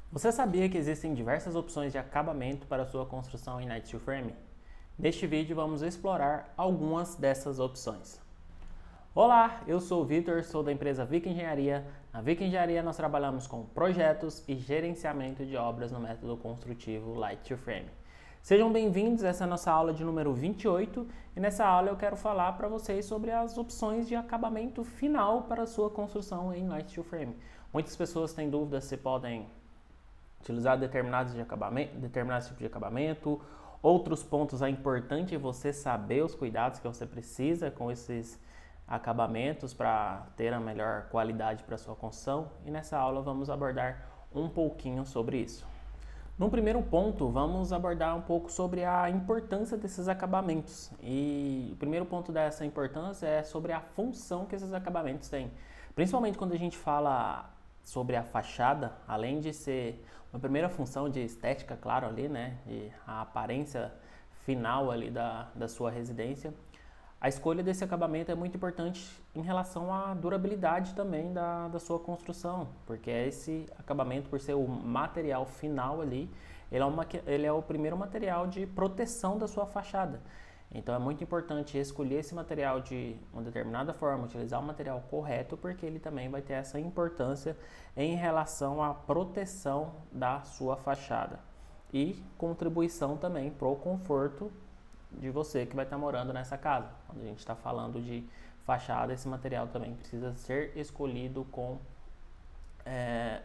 Você sabia que existem diversas opções de acabamento para sua construção em Night Steel Frame? Neste vídeo vamos explorar algumas dessas opções. Olá, eu sou o Vitor, sou da empresa Vic Engenharia. Na Vic Engenharia nós trabalhamos com projetos e gerenciamento de obras no método construtivo Light Steel Frame. Sejam bem-vindos, essa é a nossa aula de número 28 e nessa aula eu quero falar para vocês sobre as opções de acabamento final para a sua construção em Light Steel Frame. Muitas pessoas têm dúvidas se podem utilizar determinados tipos de acabamento. Outros pontos é importante você saber os cuidados que você precisa com esses acabamentos para ter a melhor qualidade para sua construção. E nessa aula vamos abordar um pouquinho sobre isso. No primeiro ponto, vamos abordar um pouco sobre a importância desses acabamentos. E o primeiro ponto dessa importância é sobre a função que esses acabamentos têm. Principalmente quando a gente fala sobre a fachada, além de ser uma primeira função de estética, claro, ali, né, de a aparência final ali da sua residência, a escolha desse acabamento é muito importante em relação à durabilidade também da sua construção, porque esse acabamento, por ser o material final ali, ele é o primeiro material de proteção da sua fachada. Então é muito importante escolher esse material de uma determinada forma, utilizar o material correto, porque ele também vai ter essa importância em relação à proteção da sua fachada e contribuição também para o conforto de você que vai estar morando nessa casa. Quando a gente está falando de fachada, esse material também precisa ser escolhido com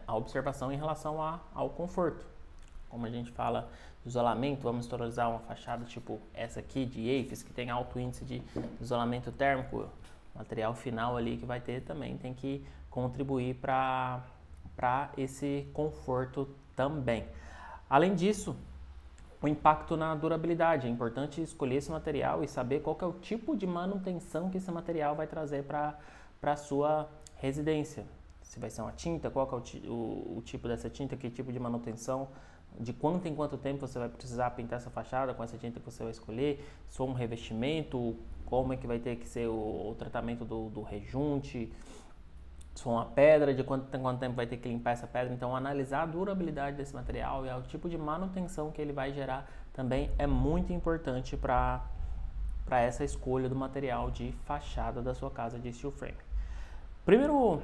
a observação em relação ao conforto. Como a gente fala de isolamento, vamos visualizar uma fachada tipo essa aqui de EIFES, que tem alto índice de isolamento térmico. O material final ali que vai ter também tem que contribuir para esse conforto também. Além disso, o impacto na durabilidade. É importante escolher esse material e saber qual que é o tipo de manutenção que esse material vai trazer para a sua residência. Se vai ser uma tinta, qual que é o tipo dessa tinta, que tipo de manutenção, de quanto em quanto tempo você vai precisar pintar essa fachada com essa tinta que você vai escolher, se for um revestimento, como é que vai ter que ser o tratamento do rejunte, se for uma pedra, de quanto tempo vai ter que limpar essa pedra. Então, analisar a durabilidade desse material e o tipo de manutenção que ele vai gerar também é muito importante para essa escolha do material de fachada da sua casa de steel frame. Primeiro,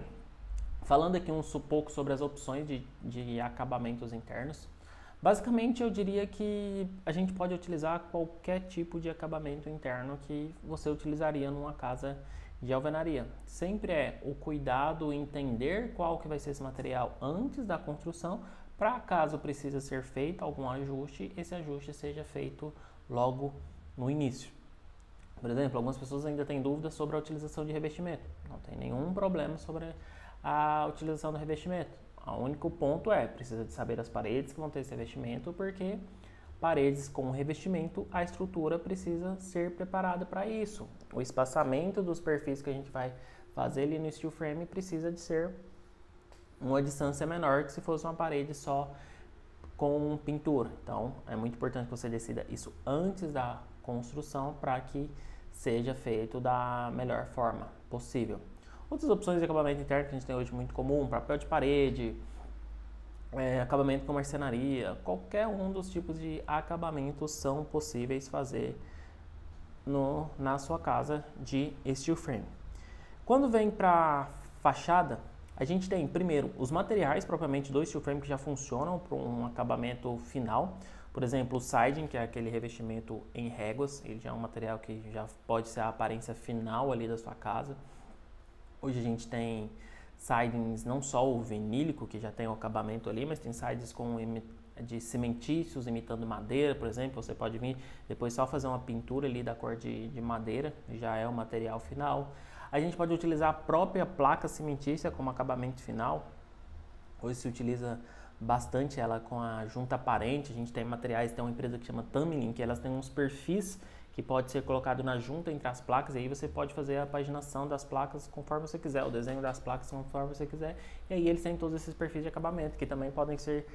falando aqui um pouco sobre as opções de acabamentos internos. Basicamente, eu diria que a gente pode utilizar qualquer tipo de acabamento interno que você utilizaria numa casa de alvenaria. Sempre é o cuidado em entender qual que vai ser esse material antes da construção, para caso precise ser feito algum ajuste, esse ajuste seja feito logo no início. Por exemplo, algumas pessoas ainda têm dúvidas sobre a utilização de revestimento. Não tem nenhum problema sobre a utilização do revestimento. O único ponto precisa de saber as paredes que vão ter esse revestimento, porque paredes com revestimento, a estrutura precisa ser preparada para isso. O espaçamento dos perfis que a gente vai fazer ali no steel frame precisa de ser uma distância menor que se fosse uma parede só com pintura. Então, é muito importante que você decida isso antes da construção para que seja feito da melhor forma possível. Outras opções de acabamento interno que a gente tem hoje muito comum, papel de parede, acabamento com marcenaria, qualquer um dos tipos de acabamentos são possíveis fazer na sua casa de steel frame. Quando vem para fachada, a gente tem primeiro os materiais propriamente do steel frame que já funcionam para um acabamento final. Por exemplo, o siding, que é aquele revestimento em réguas, ele já é um material que já pode ser a aparência final ali da sua casa. Hoje a gente tem sidings, não só o vinílico, que já tem o acabamento ali, mas tem sidings de cimentícios imitando madeira, por exemplo. Você pode vir depois só fazer uma pintura ali da cor de madeira, já é o material final. A gente pode utilizar a própria placa cimentícia como acabamento final. Hoje se utiliza bastante ela com a junta aparente. A gente tem materiais, tem uma empresa que chama Tamilin, que elas têm uns perfis que pode ser colocado na junta entre as placas, e aí você pode fazer a paginação das placas conforme você quiser, o desenho das placas conforme você quiser, e aí eles têm todos esses perfis de acabamento, que também podem ser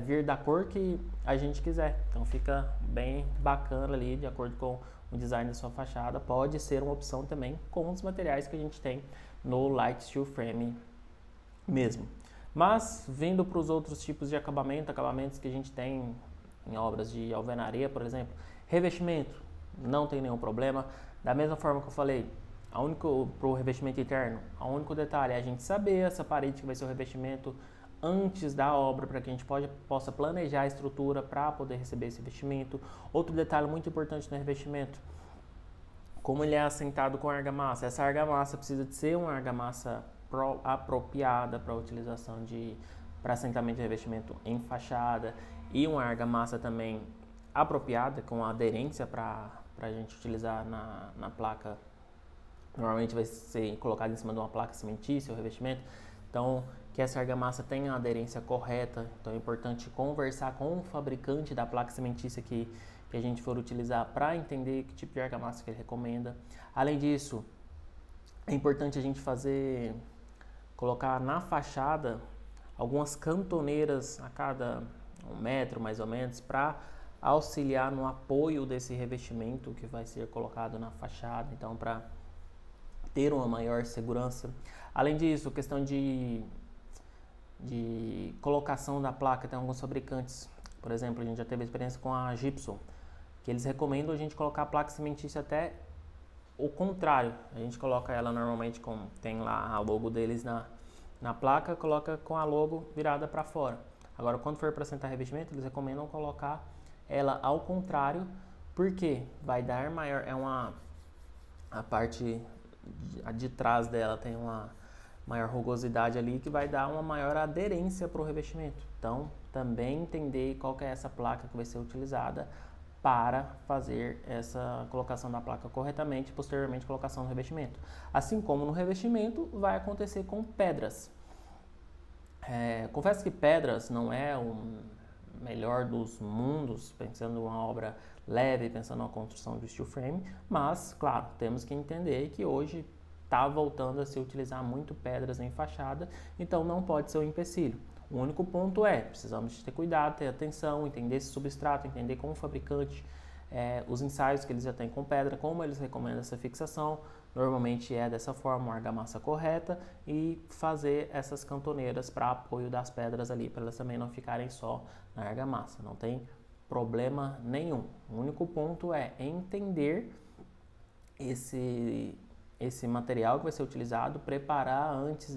vir da cor que a gente quiser, então fica bem bacana ali, de acordo com o design da sua fachada. Pode ser uma opção também com os materiais que a gente tem no Light Steel Frame mesmo. Mas, vindo para os outros tipos de acabamentos que a gente tem em obras de alvenaria, por exemplo, revestimento, não tem nenhum problema. Da mesma forma que eu falei, para o revestimento interno, o único detalhe é a gente saber essa parede que vai ser o revestimento antes da obra, para que a gente possa planejar a estrutura para poder receber esse revestimento. Outro detalhe muito importante no revestimento, como ele é assentado com argamassa. Essa argamassa precisa de ser uma argamassa apropriada para a utilização para assentamento de revestimento em fachada, e uma argamassa também apropriada, com aderência para a gente utilizar na placa. Normalmente vai ser colocado em cima de uma placa cimentícia o revestimento, então que essa argamassa tenha a aderência correta. Então é importante conversar com o fabricante da placa cimentícia que a gente for utilizar, para entender que tipo de argamassa que ele recomenda. Além disso, é importante a gente colocar na fachada algumas cantoneiras a cada 1 metro mais ou menos, para auxiliar no apoio desse revestimento que vai ser colocado na fachada, então para ter uma maior segurança. Além disso, questão de colocação da placa, tem alguns fabricantes, por exemplo, a gente já teve experiência com a Gypsum, que eles recomendam a gente colocar a placa cimentícia até o contrário. A gente coloca ela normalmente tem lá a logo deles na placa, coloca com a logo virada para fora. Agora, quando for para assentar revestimento, eles recomendam colocar ela ao contrário, porque vai dar maior, a parte de trás dela tem uma maior rugosidade ali, que vai dar uma maior aderência para o revestimento. Então, também entender qual que é essa placa que vai ser utilizada para fazer essa colocação da placa corretamente e posteriormente colocação do revestimento. Assim como no revestimento vai acontecer com pedras. Confesso que pedras não é o melhor dos mundos, pensando em uma obra leve, pensando na construção do steel frame, mas, claro, temos que entender que hoje está voltando a se utilizar muito pedras em fachada, então não pode ser um empecilho. O único ponto precisamos ter cuidado, ter atenção, entender esse substrato, entender como o fabricante, os ensaios que eles já têm com pedra, como eles recomendam essa fixação. Normalmente é dessa forma, uma argamassa correta, e fazer essas cantoneiras para apoio das pedras ali, para elas também não ficarem só na argamassa, não tem problema nenhum. O único ponto é entender esse material que vai ser utilizado, preparar antes,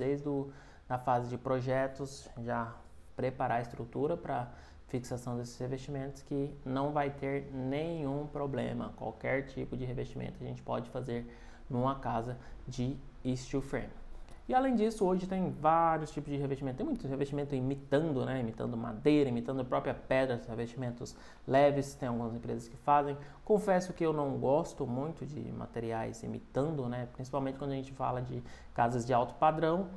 na fase de projetos, já preparar a estrutura para fixação desses revestimentos, que não vai ter nenhum problema. Qualquer tipo de revestimento a gente pode fazer numa casa de steel frame. E além disso, hoje tem vários tipos de revestimento. Tem muito revestimento imitando, imitando madeira, imitando a própria pedra, revestimentos leves, tem algumas empresas que fazem. Confesso que eu não gosto muito de materiais imitando, principalmente quando a gente fala de casas de alto padrão.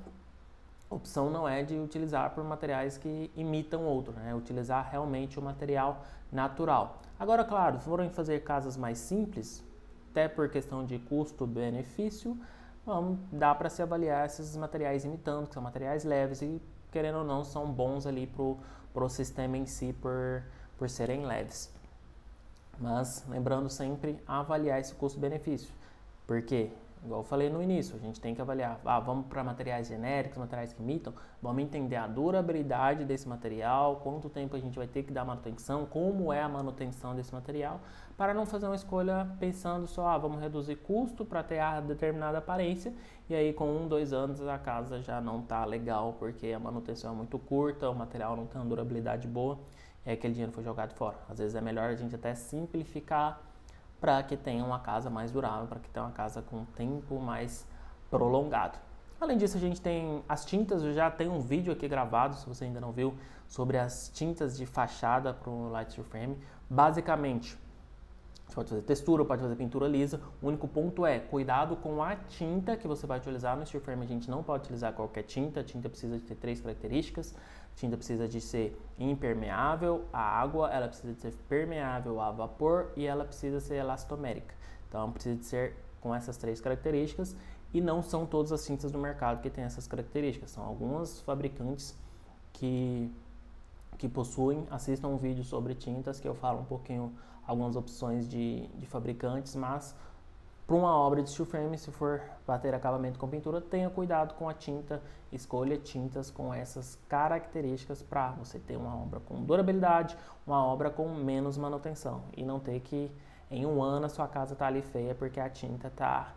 A opção não é de utilizar por materiais que imitam outro, utilizar realmente o material natural. Agora, claro, se forem fazer casas mais simples, até por questão de custo-benefício, dá para se avaliar esses materiais imitando, que são materiais leves e, querendo ou não, são bons ali pro sistema em si, por serem leves. Mas, lembrando sempre, avaliar esse custo-benefício. Por quê? Igual eu falei no início, a gente tem que avaliar, vamos para materiais genéricos, materiais que imitam, vamos entender a durabilidade desse material, quanto tempo a gente vai ter que dar manutenção, como é a manutenção desse material, para não fazer uma escolha pensando só, vamos reduzir custo para ter a determinada aparência, e aí com 1, 2 anos a casa já não está legal, porque a manutenção é muito curta, o material não tem uma durabilidade boa, e aí aquele dinheiro foi jogado fora. Às vezes é melhor a gente até simplificar, para que tenha uma casa mais durável, para que tenha uma casa com tempo mais prolongado. Além disso, a gente tem as tintas. Eu já tenho um vídeo aqui gravado, se você ainda não viu, sobre as tintas de fachada para o Light Steel Frame. Basicamente, você pode fazer textura, pode fazer pintura lisa. O único ponto é cuidado com a tinta que você vai utilizar no steel frame. A gente não pode utilizar qualquer tinta. A tinta precisa de ter 3 características. A tinta precisa de ser impermeável à água, ela precisa de ser permeável a vapor e ela precisa ser elastomérica. Então precisa de ser com essas 3 características, e não são todas as tintas do mercado que têm essas características. São alguns fabricantes que possuem. Assistam um vídeo sobre tintas que eu falo um pouquinho, algumas opções de fabricantes, mas para uma obra de steel frame, se for bater acabamento com pintura, tenha cuidado com a tinta, escolha tintas com essas características para você ter uma obra com durabilidade, uma obra com menos manutenção e não ter que em um ano a sua casa tá ali feia porque a tinta está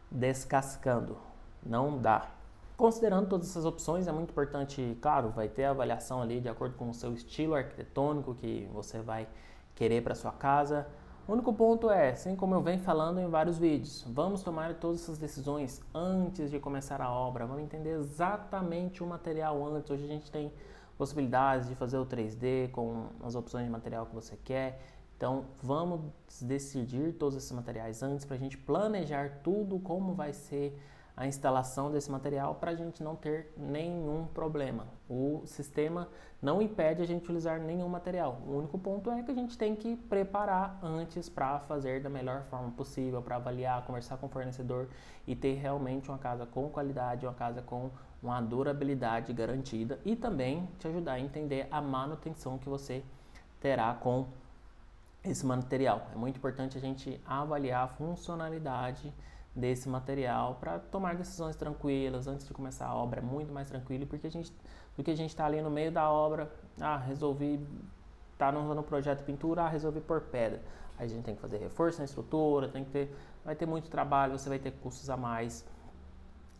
descascando. Não dá. Considerando todas essas opções, é muito importante, claro, vai ter a avaliação ali de acordo com o seu estilo arquitetônico que você vai querer para sua casa. O único ponto é, assim como eu venho falando em vários vídeos, vamos tomar todas essas decisões antes de começar a obra, vamos entender exatamente o material antes. Hoje a gente tem possibilidades de fazer o 3D com as opções de material que você quer, então vamos decidir todos esses materiais antes para a gente planejar tudo como vai ser a instalação desse material para a gente não ter nenhum problema. O sistema não impede a gente utilizar nenhum material. O único ponto é que a gente tem que preparar antes para fazer da melhor forma possível, para avaliar, conversar com o fornecedor e ter realmente uma casa com qualidade, uma casa com uma durabilidade garantida e também te ajudar a entender a manutenção que você terá com esse material. É muito importante a gente avaliar a funcionalidade desse material para tomar decisões tranquilas antes de começar a obra. É muito mais tranquilo porque do que a gente está ali no meio da obra, resolvi, tá no projeto de pintura, resolvi pôr pedra. Aí a gente tem que fazer reforço na estrutura, vai ter muito trabalho, você vai ter custos a mais.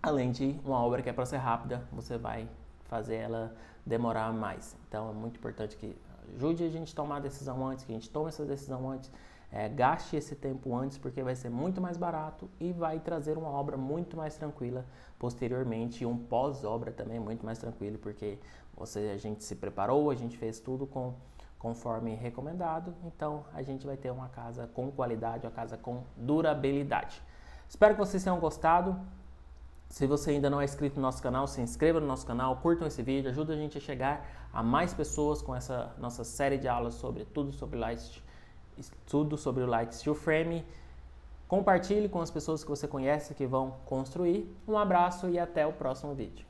Além de uma obra que é para ser rápida, você vai fazer ela demorar mais. Então é muito importante que ajude a gente a tomar a decisão antes, que a gente tome essa decisão antes. Gaste esse tempo antes porque vai ser muito mais barato e vai trazer uma obra muito mais tranquila posteriormente e um pós-obra também muito mais tranquilo porque a gente se preparou, a gente fez tudo conforme recomendado, então a gente vai ter uma casa com qualidade, uma casa com durabilidade. Espero que vocês tenham gostado. Se você ainda não é inscrito no nosso canal, se inscreva no nosso canal, curtam esse vídeo, ajuda a gente a chegar a mais pessoas com essa nossa série de aulas sobre tudo sobre o Light Steel Frame. Compartilhe com as pessoas que você conhece que vão construir. Um abraço e até o próximo vídeo.